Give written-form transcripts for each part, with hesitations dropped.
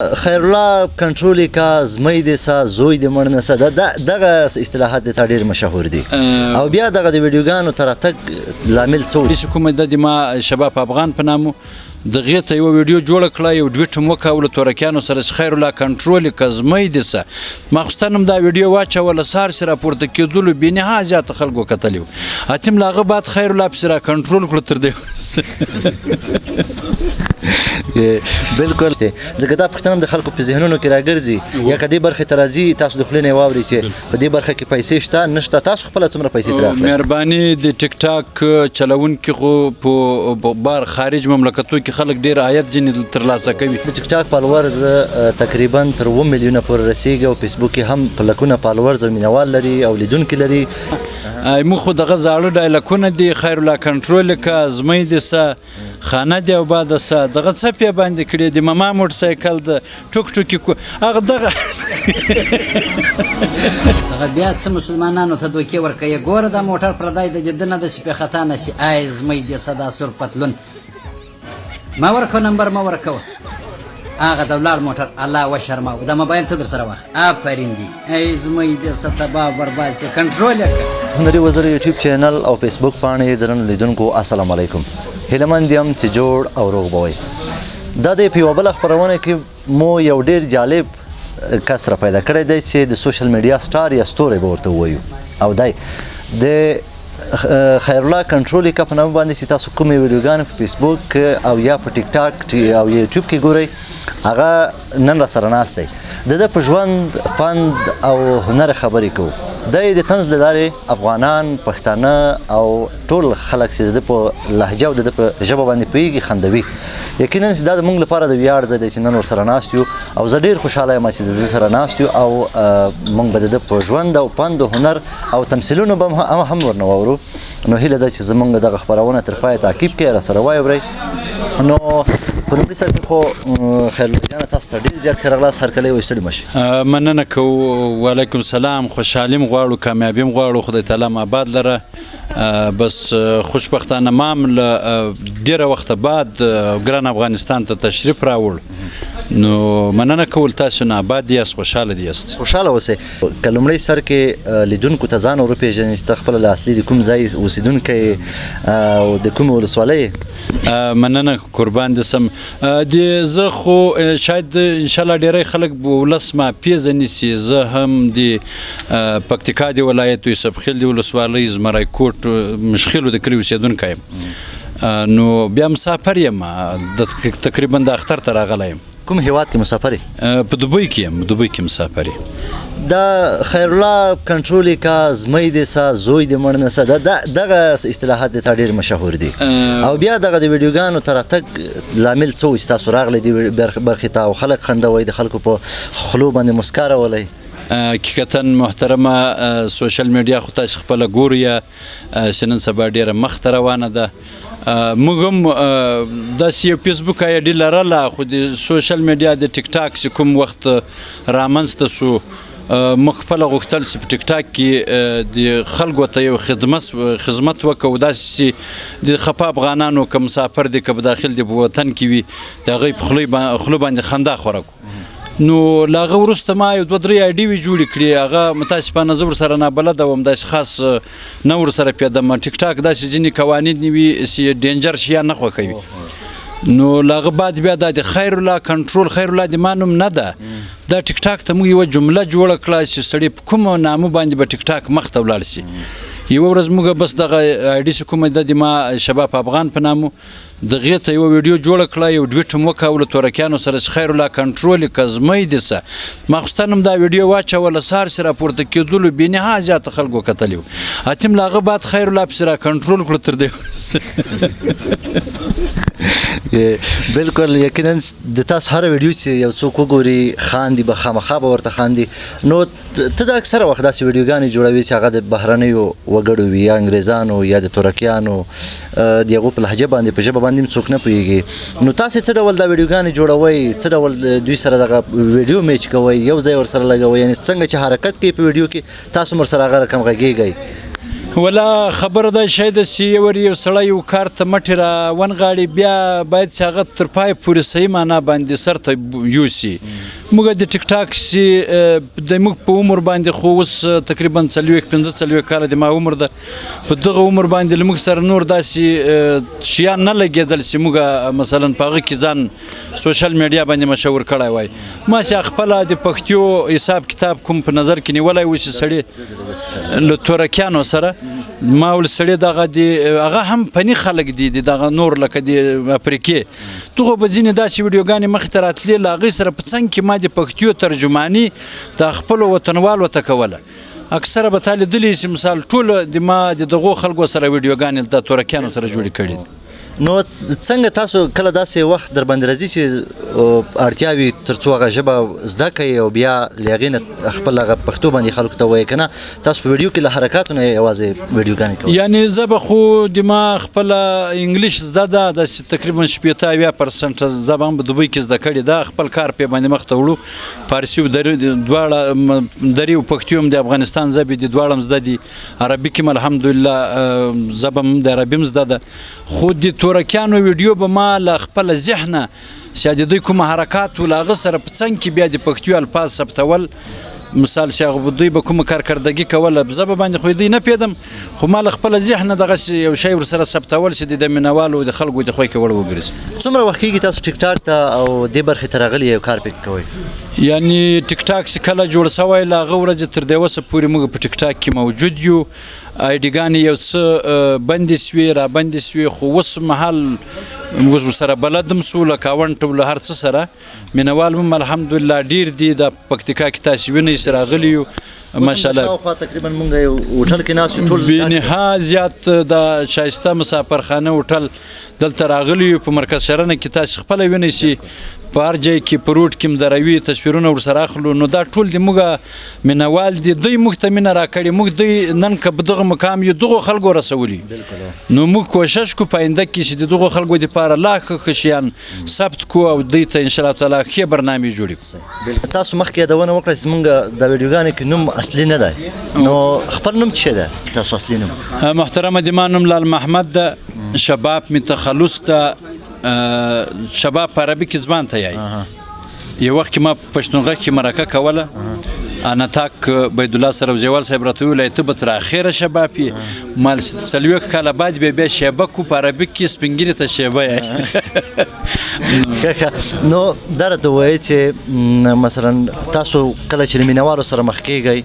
خیر الله کنټرول کا زمې د سا زوی د مړ نه سا دغه اصطلاحات د ډېر مشهور دي او بیا دغه د ویډیوګانو تراتګ لامل څه رئیس حکومت د ما شباب افغان په نامو دغه ته یو ویډیو جوړ کړه یو ډویټ مو کاوله تورکیانو سره خیر الله کنټرول کزمې د سا مخستنم دا ویډیو واچول سار سره پورته کېدل به نه زیات خلکو کتلیو اتم لاغه بعد خیر الله سره کنټرول کړ تر دې بالکل زګه دا پښتنم د خلکو په ذهنونو کې راګرځي یا کدی برخه ترازی تاسو د خلینې واوري چې په دې برخه کې پیسې شته نشته تاسو خپل څومره پیسې تراخلئ مهرباني د ټیک ټاک چلون کې په بار خارج مملکتو کې خلک ډیر عاید جن ترلاسه کوي د ټیک ټاک فالوورز تقریبا تر 1 میلیون پورې رسیدي او فیسبوک کې هم په لکونه فالوورز او مینوال لري او لیدونکو لري مو خو دغه زاړه ډایلکونه دي خیر الله کنټرول کا زمې د سا خانه دی او بعد سا دغه څه په باندې کړی دی ماما موټر سایکل د ټوک ټوکی کو هغه دغه بیا څه مسلمانانو ته دوکې ورکوي ګوره د موټر پردای د جده نه داسې په خطا نسي ای زمې د صدا سر پتلون ما ورکو نمبر ما ورکو هغه د ولار موټر الله و شرماو د موبایل ته در سره واخ آفرین دی ای زمې د ستبا برباد چې کنټرول وکړه هنري وزیر یوټیوب چینل او فیسبوک باندې درن لیدونکو السلام علیکم هیلمن دیم چې جوړ او روغ بوي دا د پیو بل خبرونه کې مو یو ډیر جالب کس را پیدا کړی دی چې د سوشل میډیا سٹار یا ستوري ورته وایو او دای د خیر الله کنټرول کا په نوم باندې چې تاسو کومې ویډیوګانې په فیسبوک او یا په ټیک ټاک او یوټیوب کې ګورئ هغه نن را سره ناست دی د په ژوند پند او هنر خبرې کوو د طنز له لارې افغانان پښتانه او ټول خلک چې د په لهجه او د په ژبه باندې پوهېږي خندوي یقینا دا د موږ لپاره د ویاړ ځای دی چې نن ورسره ناست یو او زه ډېر خوشحاله یم چې د ده سره ناست یو او موږ به د ده په ژوند او پند او هنر او تمثیلونو به هم ورنه واورو نو هیله ده چې زموږ دغه خپرونه تر پایه تعقیب کړئ راسره واورئ نو په لومړي سر کې خو خیرالله جانه تاسو ته ډېر زیات ښه راغلاست هرکلی وایي ستړي مه شئ مننه کوو وعلیکم سلام خوشحالي م غواړو کامیابي م غواړو خدای تعالی م آباد لره بس خوشبختانه ما هم له ډېره وخته بعد ګران افغانستان ته تشریف راوړ نو مننه کول تاسو نه آباد یاست خوشحاله یاست خوشحاله اوسئ که لومړی سر کې لیدونکو ته ځان ور وپېژنئ چې ته خپله له اصلي د کوم ځای اوسېدونکی او د کومې ولسوالۍ مننه قربان دې سم زه خو شاید انشاءالله ډېری خلک به ولس ما پیژني چې زه هم د پکتیکا د ولایت یوسف خیل د ولسوالۍ زمری کوټ مشخیلو د کلي اوسېدونکی یم نو بیا مسافر یم تقریبا د اختر ته راغلی یم کوم هیواد کې مسافر په دوبۍ کې یم دوبۍ کې مسافر یم دا خیر الله کنټرول کا زمې د سا زوی د مړ نه سا دغه اصطلاحات د ډېر مشهور دي او بیا دغه د ویډیوګانو تراتګ لامل څه و چې تاسو راغلی دی برخې ته او خلک خندوئ د خلکو په خولو باندې مسکا راولئ حقیقتا محترمه سوشل میډیا خو تاسو خپله ګورئ چې نن سبا ډېره مخته روانه ده موږ هم داسې یو فیسبوک آی ډي لرله خو د سوشل میډیا د ټیک ټاک چې کوم وخت رامنځته سو موږ خپله غوښتل چې په ټیک ټاک کې د خلکو ته یو خدمت وکړو داسې چې د خفه افغانانو که مسافر دي که په داخل دي په وطن کې وي د هغوی په خوله باندې خندا خوره کړو نو له هغه وروسته ما یو دوه درې آیډي جوړې کړې هغه متاسفانه زه ورسره نابلده وم داسې خاص نه ورسره پوهېدم ټیک ټاک داسې ځینې قوانین وي چې ډینجر شیان نه خوښوي نو له هغه بعد بیا دا د خیر الله کنټرول خیر الله د ما نوم نه ده دا ټیک ټاک ته موږ یوه جمله جوړه کړه چې سړی په کومو نامو باندې به ټیک ټاک مخته ولاړ شي یوه ورځ موږ بس دغه آیډي چې کومه ده د ما شباب افغان په نامو دغې ته یوه ویډیو جوړه کړه یو ډویټ م وکوله تورکیانو سره چې خیر الله کنټرول که زمې د سه ماخوستن هم دا ویډیو واچوله سهار چې راپورته کېدلو بېنها زیاته خلکو کتلي وو اتم له هغه بعد خیر الله پسې را کنټرول کړو تر دې بالکل یقینا د تاسو هره ویډیو چې یو څوک وګوري خاندي به خامخا به ورته خاندي نو ته د اکثره وخت داسې ویډیوګانې جوړوي چې هغه د بهرنیو وګړو وي یا انګریزانو یا د ترکیانو د هغو په لهجه باندې په ژبه باندې څوک نه پوهېږي نو تاسې څه ډول دا ویډیوګانې جوړوئ څه ډول دوی سره دغه ویډیو میچ کوئ یو ځای ورسره لګوئ یعنې څنګه چې حرکت کوي په ویډیو کې تاسو هم ورسره هغه رقم غږېږئ ولا خبره ده شاید چې یو سړی یو کار ته مټې را ونغاړي بیا باید چې هغه تر پای پورې صحیح معنا باندې سر ته یوسي موږ د ټیک ټاک چې د موږ په عمر باندې خو اوس تقریبا 45 کاله د ما عمر ده په دغه عمر باندې له موږ سره نور داسې شیان نه لګېدل چې موږ مثلا په هغه کې ځان سوشل میډیا باندې مشهور کړی وای ما چې خپله د پښتو حساب کتاب کوم په نظر کې نیولی و چې سړی له تورکیانو سره ما ول سړی دغه هغه هم فني خلک دي دغه نور لکه د افریقې دغه به ځینې داسې ویډیوګانې مخې ته راتلې له هغې سره په څنګ کې ما د پښتو ترجماني د خپلو وطنوالو ته کوله اکثره به تا لیدلی چې مثال ټول ما د دغو خلکو سره ویډیوګانې د تورکیانو سره جوړې کړي دي نو څنګه تاسو کله داسې وخت در باندې راځي چې اړتیا وي تر څو هغه ژبه زده کړئ او بیا له هغې نه خپل هغه پښتو باندې خلکو ته ووایئ که نه تاسو په ویډیو کې له حرکاتو نه یوازې ویډیوګانې کوئ یعنې زه به خو د ما خپله انګلیش زده ده داسې تقریبا 80-90% زه به هم په دوبۍ کې زده کړې ده خپل کار پې باندې مخ ته وړو فارسي او دواړه دري او پښتو هم د افغانستان ژبې د دواړه هم زده دي عربي کې هم الحمدلله ژبه هم د عربي هم زده ده خو د تورکیانو ویډیو به ما له خپله ذهنه چې د دوی کومه حرکات و له هغه سره په څنګ کې بیا د پښتو الفاظ ثبتول مثال چې هغه دوی به کومه کارکردګي کوله زه به باندې خو دوی نه پوهېدم خو ما له خپله ذهنه دغسې یو شی ورسره ثبتول چې د مینهوالو د خلکو د خوی کې وړ وګرځي څومره وخت کېږي تاسو ټیک ټاک ته او دې برخې ته راغلي یو کار پې کوئ یعنی ټیک ټاک چې کله جوړ سوی له هغه ورځې تر دې وسه پورې موږ په ټیک ټاک کې موجود یو آیډیګانې یو څه بندې سوې را بندې سوې خو اوس مهال اوس سره بلدم سو له کاونټ له هر څه سره مینوال هم الحمدلله ډېر دي د پکتیکا کې تاسې وینئ چې راغلي یو ماشاءالله شاوخوا تقریبا موږ یو هوټل کې ناست یو ټول بېنها زیات د شایسته مسافرخانه هوټل دلته راغلي یو په مرکز شرنه کې تاسې خپله وینئ چې په هر ځای کې په روډ کې هم دروي تصویرونه ورسره اخلو نو دا ټول د موږ مینوال دي دوی موږ ته مینه راکړې موږ دوی نن که په دغه مقام یو دغو خلکو رسولي نو موږ کوشش کو په آینده کې چې د دغو خلکو دپاره لا ښه شیان ثبت کو او دوی ته انشاءالله تعالی ښې برنامې جوړې کړو تاسو مخکې یادونه وکړه چې زموږ د ویډیوګانو کې نوم اصلي نه دی نو خپل نوم څه دی تاسو اصلي نوم محترمه د ما نوم لال محمد ده شباب می تخلص ده شباب په عربي کې ځوان ته یایي یو وخت کې ما په پښتونغه کې مرکه کوله اناتاک بید الله سره وزیوال صاحب راته ویل ته به تر اخره شباب یې مال 40 کاله بعد بیا شیبه کو په عربي کې سپینګیري ته شیبه یې نو دا راته وایي چې مثلا تاسو کله چې مینوالو سره مخ کېږئ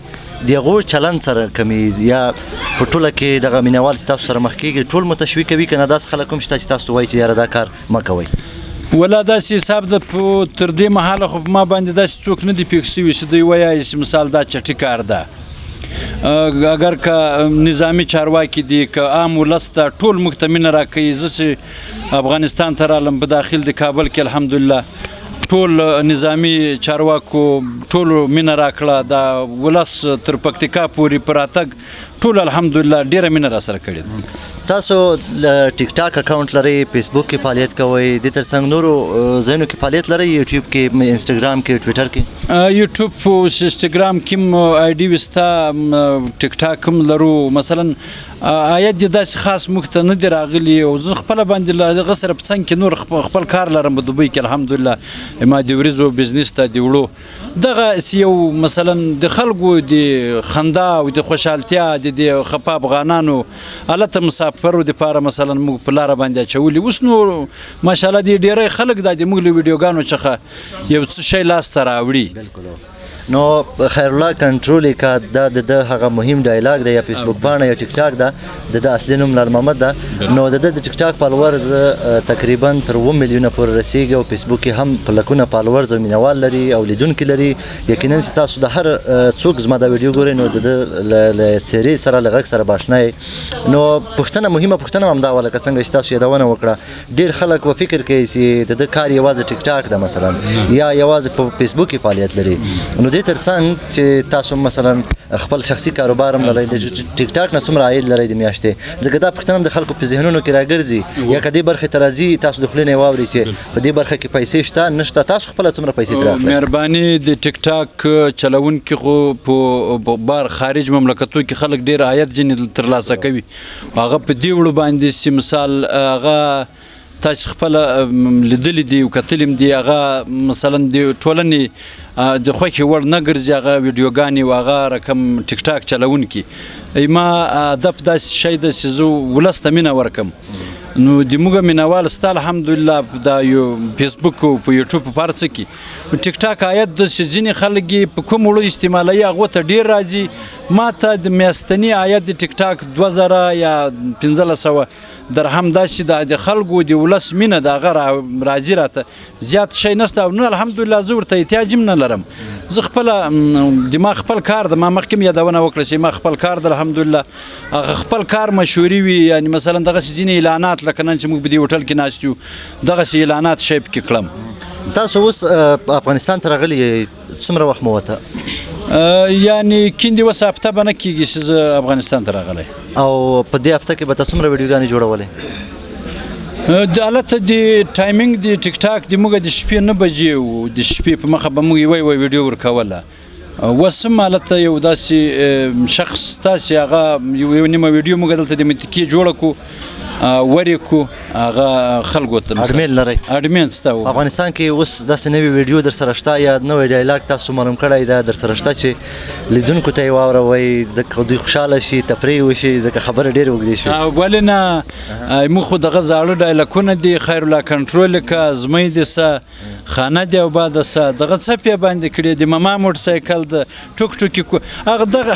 د هغو چلند سره کمی یا په ټوله کې دغه مینوال چې تاسو سره مخ کېږي ټول متشوي کوي که نه داسې خلک هم شته چې تاسو وایي چې یاره دا کار مه کوئ ولا داسې حساب ده تر دې مهاله خو ما باندې داسې څوک نه دي پیښ شوي چې دوی وایي چې مثال دا چټي کار ده اگر که نظامی چارواکي دي که عام ولس ته ټول موږ ته مینه راکوي زه چې افغانستان ته رالم په داخل د کابل کې الحمدلله ټول نظامی چارواکو ټول مینه راکړه د ولس تر پکتیکا پورې په راتګ ټول الحمدلله ډیره مینه را سره کړې تاسو ټیک ټاک اکاونټ لرئ فیسبوک کې فعالیت کوئ د ترڅنګ نورو ځایونو کې فعالیت لرئ یوټیوب کې انسټاګرام کې ټویټر کې یوټیوب او انسټاګرام کې آی ډي وستا ټیک ټاک هم لرو مثلا آیت دې داسې خاص موږ ته نه دي راغلي او زه خپله باندې له هغه سره په څنګ کې نور خپل کار لرم په دوبۍ کې الحمدلله ما د وریځو بزنس ته د وړو دغه یو مثلا د خلکو د خندا او د خوشحالتیا د خپه افغانانو هلته مسافرو دپاره مثلا موږ په لاره باندې اچولي اوس نو ماشاءالله د ډېری خلک دا د موږ له ویډیوګانو څخه یو څه شی لاسته راوړي نو خیر الله کنټرول کا دا د هغه مهم ډایلاګ دی یا فیسبوک باندې یا ټیک ټاک دا د اصلي نوم لال محمد دا نو د ټیک ټاک فالوورز تقریبا تر 1 میلیونه پورې رسیدي او فیسبوک کې هم په لکونه فالوورز او مینوال لري او لیدونکو لري یقینا تاسو د هر څوک زما دا ویډیو ګورئ نو د سری سره لغږ سره باشنای نو مهمه پوښتنه هم دا ولا څنګه چې تاسو یادونه وکړه ډیر خلک و فکر کوي چې د کار یوازې ټیک ټاک ده مثلا یا یوازې په فیسبوک کې فعالیت لري نو دې ترڅنګ چې تاسو مثلا خپل شخصي کاروبار هم لرئ د ټیک ټاک نه څومره عاید لرئ د میاشتې ځکه دا پوښتنه هم د خلکو په ذهنونو کې راګرځي یا که دې برخې ته راځي تاسو د خولې نه یې واورئ چې په دې برخه کې پیسې شته نشته تاسو خپله څومره پیسې ترې اخلئ مهرباني د ټیک ټاک چلونکي خو په بار خارج مملکتو کې خلک ډېر عاید ځینې ترلاسه کوي هغه په دې وړو باندې چې مثال هغه تاسو خپل لیدلې دي او کتلې دي هغه مثلا د ټولنې د خوښې وړ نه ګرځي هغه ویډیوګانې او هغه رقم ټیک ټاک چلونکي ما هدف داسې شی ده چې زه ولس ته مینه ورکړم نو د موږ مینوال ستا الحمدلله دا یو فیسبوک او په یوټیوب په هر څه کې ټیک ټاک عاید د ځینې خلک یې په کوم وړو استعمالوي هغو ته ډېر راځي ما ته د میاشتني عاید د ټیک ټاک 2000 یا 1500 درهم داسې د خلکو د ولس مینه د هغه راځي راته زیات شی نشته او نو الحمدلله زه ورته احتیاج هم نه لرم زه خپله ما خپل کار ده ما مخکې یادونه وکړه چې ما خپل کار ده الحمدلله هغه خپل کار مشهوري وي یعنی مثلا دغسې ځینې اعلانات لکه نن چې موږ په دې هوټل کې ناست یو دغسې اعلانات شی پکې کړم تاسو اوس افغانستان ته راغلي څومره وخت مو وته یعنی کیندې اوس هفته به نه کېږي چې زه افغانستان ته راغلی او په دې هفته کې به ته څومره ویډیوګانې جوړولې د البته د ټایمینګ د ټیک ټاک د موږ د شپې 9 بجې و د شپې په مخه به موږ یوه ویډیو ورکوله اوس هم هلته یو داسې شخص تاسې هغه یو نیمه ویډیو موږ دلته د منطقې جوړه کړو ورې کړو هغه خلکو ته اډمین لرئ اډمین سته افغانستان کې اوس داسې نوې ویډیو در سره شته یا نوی ډایلاګ تاسو معلوم کړی ده در سره شته چې لیدونکو ته یې واوروئ ځکه دوی خوشحاله شي تفریح وشي ځکه خبره ډېرې اوږدې شوې ولې نه موږ خو دغه زاړه ډایلاګونه دي خیر الله کنټرول که زمۍ دې څه خانه دې او باده څه دغه څپې باندې کړې دي ماما موټرسایکل د ټوک ټوکې هغه دغه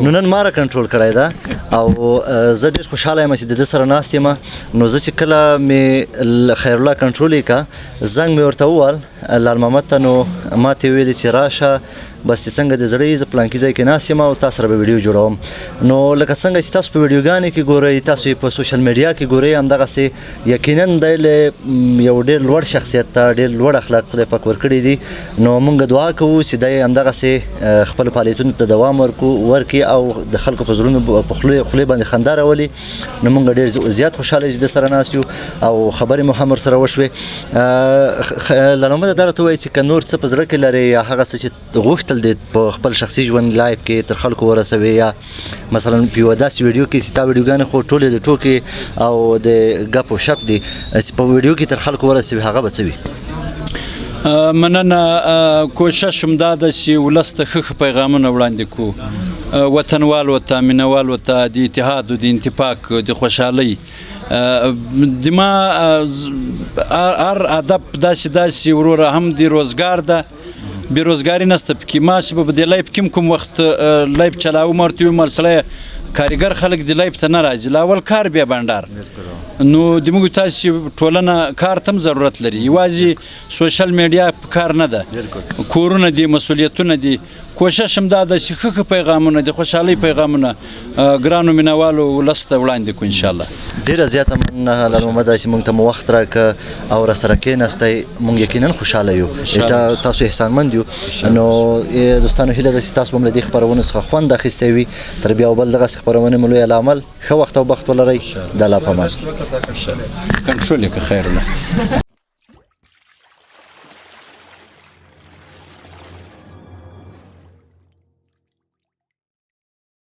نو نن ما را کنټرول کړی ده او زه ډېر خوشحاله یم چې د ده سره ناست یم نو زه چې کله مې خیر الله کنټرول یې که زنګ مې ورته وویل لال محمد ته نو ما ته یې ویلې چې راشه بس چې څنګه د زړه زه پلانکي ځای کې ناست یم او تا سره به ویډیو جوړوم نو لکه څنګه چې تاسو په ویډیوګانې کې ګورئ تاسو یې په سوشل میډیا کې ګورئ همدغسې یقینا دی له یو ډېر لوړ شخصیت ته ډېر لوړ اخلاق خدای پاک ورکړي دي نو موږ دعا کوو چې دی همدغسې خپلو فعالیتونو ته دوام ورکړي او د خلکو په زړونو په خولې باندې خندا راولي نو موږ ډېر زیات خوشحاله چې د سره ناست یو او خبرې مو هم ورسره وشوې لنومه دا راته ووایي چې که نور څه په زړه کې لرې یا هغه څه چې غوښتل دې په خپل شخصي ژوند لایف کې تر خلکو ورسوي یا مثلا په یوه داسې ویډیو کې چې تا ویډیوګانې خو ټولې د ټوکې او د ګپ و شپ دي چې په ویډیو کې تر خلکو ورسوي هغه به څه وي مننه کوشش هم دا ده چې ولس ته ښه پیغامونه وړاندې کړو وطنوالو ته مینوالو ته د اتحاد او د انتفاق د خوشحالۍ د ما هر هدف داسې وروره هم د روزګار ده بیروزګاري نشته پکې ما چې به د لایف کې کوم وخت لایف چلاوم ورته ویم سړی کارګر خلک د لایف ته نه راځي لا اول کار بیا بنډار نو د موږ تاسو ټولنه کار تم ضرورت لري یوازې سوشل میډیا کار نه ده کورونه دي مسؤلیتونه دي کوشش هم دا ده چې ښه پیغامونه د خوشحالۍ پیغامونه ګرانو مینوالو ولس ته وړاندې کړو انشاءالله ډېره زیاته مننه لال محمد چې موږ ته مو وخت راکړه او راسره کېناستی موږ یقینا خوشحاله یو تاسو احسانمند یو نو دوستانو هیله ده چې تاسو به هم له دې خپرونو څخه خوند اخیستی وي تر بیا او بل دغسې خپرونې مو لوی العمل ښه وخت او بخت ولرئ د الله په امان کنټرول یې که خیر الله